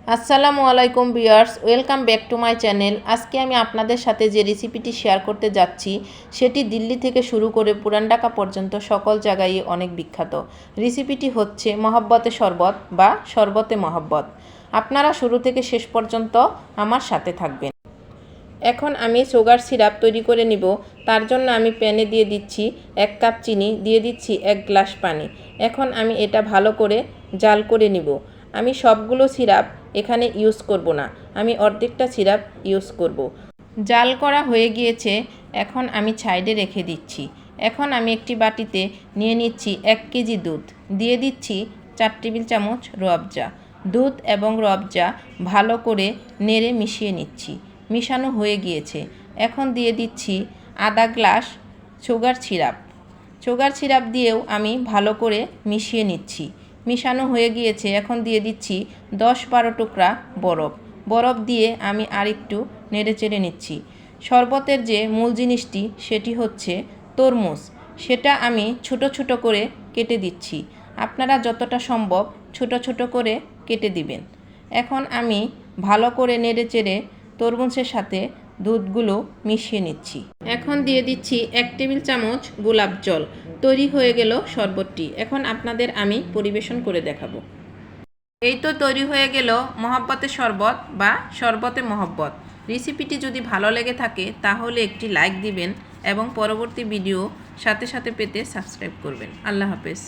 আসসালামু আলাইকুম viewers, welcome back to my channel. আজকে আমি আপনাদের সাথে যে রেসিপিটি শেয়ার করতে যাচ্ছি সেটি দিল্লি থেকে শুরু করে পুরান ঢাকা পর্যন্ত সকল জায়গায় অনেক বিখ্যাত। রেসিপিটি হচ্ছে মহব্বতে শরবত বা শরবতে মহব্বত। আপনারা শুরু থেকে শেষ পর্যন্ত আমার সাথে থাকবেন। এখন আমি সুগার সিরাপ তৈরি করে নিব। তার জন্য আমি প্যানে দিয়ে দিচ্ছি 1 কাপ চিনি, দিয়ে দিচ্ছি 1 গ্লাস পানি। এখন আমি এটা ভালো করে জাল করে নিব। আমি সবগুলো সিরাপ এখানে ইউজ করব না, আমি অর্ধেকটা সিরাপ ইউজ করব। জাল করা হয়ে গিয়েছে, এখন আমি সাইডে রেখে দিচ্ছি। এখন আমি একটি বাটিতে নিয়ে নিচ্ছি 1 কেজি দুধ, দিয়ে দিচ্ছি 4 টেবিল চামচ রুয়াবজা। দুধ এবং রুয়াবজা ভালো করে নেড়ে মিশিয়ে নিচ্ছি। মিশানো হয়ে গিয়েছে, এখন দিয়ে দিচ্ছি আধা glass sugar syrup. Sugar syrup দিয়েও আমি ভালো করে মিশিয়ে নিচ্ছি। মিশানো হয়ে গিয়েছে, এখন দিয়ে দিচ্ছি 10-12 টুকরা বরফ দিয়ে আমি আরেকটু নেড়েচেড়ে নিচ্ছি। শরবতের যে মূল জিনিসটি সেটি হচ্ছে তরমুজ, সেটা আমি ছোট ছোট করে কেটে দিচ্ছি। আপনারা যতটা সম্ভব ছোট ছোট করে কেটে দিবেন। এখন আমি ভালো করে নেড়েচেড়ে তরমুজের সাথে দুধগুলো মিশিয়ে নিচ্ছি। এখন দিয়ে দিচ্ছি 1 টেবিল চামচ গোলাপ জল। তৈরি হয়ে গেল শরবতটি। এখন আপনাদের আমি পরিবেশন করে দেখাবো। এই তো তৈরি হয়ে গেল মহব্বতে শরবত বা শরবতে মহব্বত। রেসিপিটি যদি ভালো লেগে থাকে তাহলে একটি লাইক দিবেন এবং পরবর্তী ভিডিও সাথে সাথে পেতে সাবস্ক্রাইব করবেন। আল্লাহ হাফেজ।